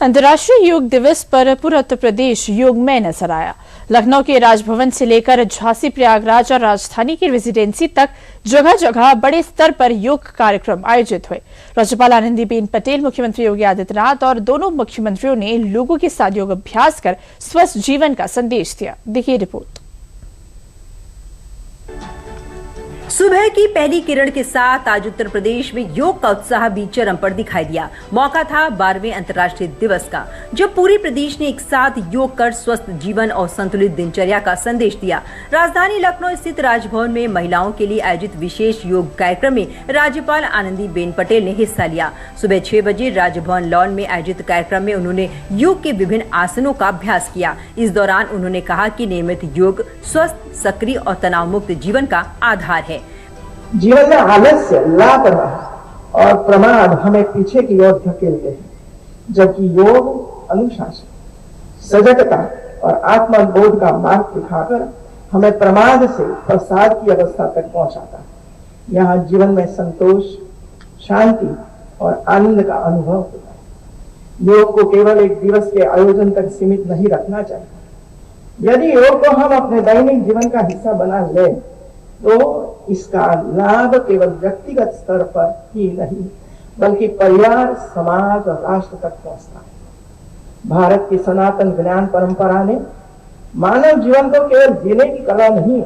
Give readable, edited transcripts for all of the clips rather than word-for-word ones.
अंतर्राष्ट्रीय योग दिवस पर पूरा उत्तर प्रदेश योग में नजर आया। लखनऊ के राजभवन से लेकर झांसी, प्रयागराज और राजधानी की रेजिडेंसी तक जगह जगह बड़े स्तर पर योग कार्यक्रम आयोजित हुए। राज्यपाल आनंदीबेन पटेल, मुख्यमंत्री योगी आदित्यनाथ और दोनों मुख्यमंत्रियों ने लोगों के साथ योग अभ्यास कर स्वस्थ जीवन का संदेश दिया। देखिए रिपोर्ट। सुबह की पहली किरण के साथ आज उत्तर प्रदेश में योग का उत्साह भी चरम पर दिखाई दिया। मौका था 12वें अंतर्राष्ट्रीय दिवस का, जब पूरे प्रदेश ने एक साथ योग कर स्वस्थ जीवन और संतुलित दिनचर्या का संदेश दिया। राजधानी लखनऊ स्थित राजभवन में महिलाओं के लिए आयोजित विशेष योग कार्यक्रम में राज्यपाल आनंदीबेन पटेल ने हिस्सा लिया। सुबह 6 बजे राजभवन लॉन में आयोजित कार्यक्रम में उन्होंने योग के विभिन्न आसनों का अभ्यास किया। इस दौरान उन्होंने कहा कि नियमित योग स्वस्थ, सक्रिय और तनाव मुक्त जीवन का आधार है। जीवन में आलस्य, लापरवाही और प्रमाद हमें पीछे की ओर धकेलते हैं, जबकि योग अनुशासन, सजगता और आत्मबोध का मार्ग दिखाकर हमें प्रमाद से प्रसाद की अवस्था तक पहुंचाता है। यहाँ जीवन में संतोष, शांति और आनंद का अनुभव होता है। योग को केवल एक दिवस के आयोजन तक सीमित नहीं रखना चाहिए। यदि योग को हम अपने दैनिक जीवन का हिस्सा बना लें तो इसका लाभ केवल व्यक्तिगत स्तर पर ही नहीं, बल्कि परिवार, समाज और राष्ट्र तक पहुंचता है। भारत की सनातन ज्ञान परंपरा ने मानव जीवन को केवल जीने की कला नहीं,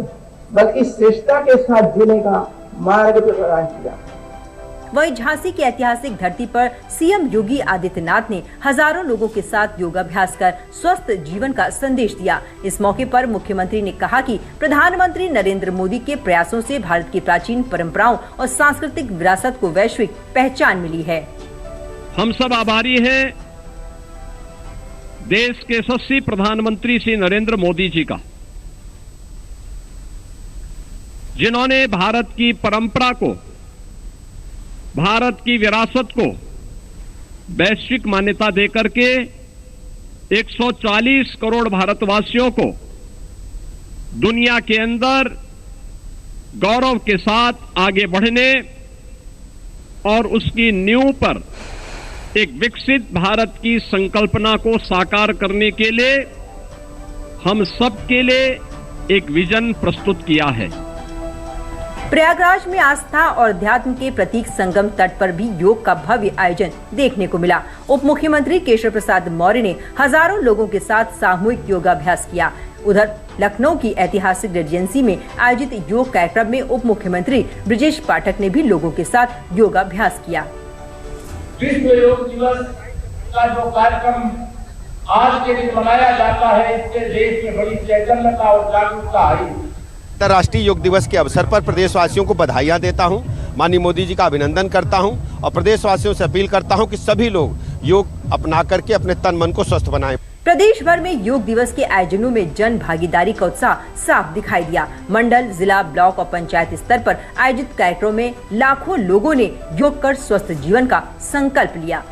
बल्कि श्रेष्ठता के साथ जीने का मार्ग प्रदान किया। वहीं झांसी की ऐतिहासिक धरती पर सीएम योगी आदित्यनाथ ने हजारों लोगों के साथ योगाभ्यास कर स्वस्थ जीवन का संदेश दिया। इस मौके पर मुख्यमंत्री ने कहा कि प्रधानमंत्री नरेंद्र मोदी के प्रयासों से भारत की प्राचीन परंपराओं और सांस्कृतिक विरासत को वैश्विक पहचान मिली है। हम सब आभारी हैं देश के यशस्वी प्रधानमंत्री श्री नरेंद्र मोदी जी का, जिन्होंने भारत की परंपरा को, भारत की विरासत को वैश्विक मान्यता देकर के 140 करोड़ भारतवासियों को दुनिया के अंदर गौरव के साथ आगे बढ़ने और उसकी नींव पर एक विकसित भारत की संकल्पना को साकार करने के लिए हम सब के लिए एक विजन प्रस्तुत किया है। प्रयागराज में आस्था और अध्यात्म के प्रतीक संगम तट पर भी योग का भव्य आयोजन देखने को मिला। उप मुख्यमंत्री केशव प्रसाद मौर्य ने हजारों लोगों के साथ सामूहिक योगाभ्यास किया। उधर लखनऊ की ऐतिहासिक रेजिडेंसी में आयोजित योग कार्यक्रम में उप मुख्यमंत्री ब्रजेश पाठक ने भी लोगों के साथ योगाभ्यास किया। विश्व योग दिवस का जो कार्यक्रम आज के दिन मनाया जाता है, इससे देश में बड़ी चैतन्यता और जागरूकता आई। अंतर्राष्ट्रीय योग दिवस के अवसर पर प्रदेशवासियों को बधाइयां देता हूं, माननीय मोदी जी का अभिनंदन करता हूं और प्रदेशवासियों से अपील करता हूं कि सभी लोग योग अपना करके अपने तन मन को स्वस्थ बनाएं। प्रदेश भर में योग दिवस के आयोजनों में जन भागीदारी का उत्साह साफ दिखाई दिया। मंडल, जिला, ब्लॉक और पंचायत स्तर पर आयोजित कार्यक्रमों में लाखों लोगों ने योग कर स्वस्थ जीवन का संकल्प लिया।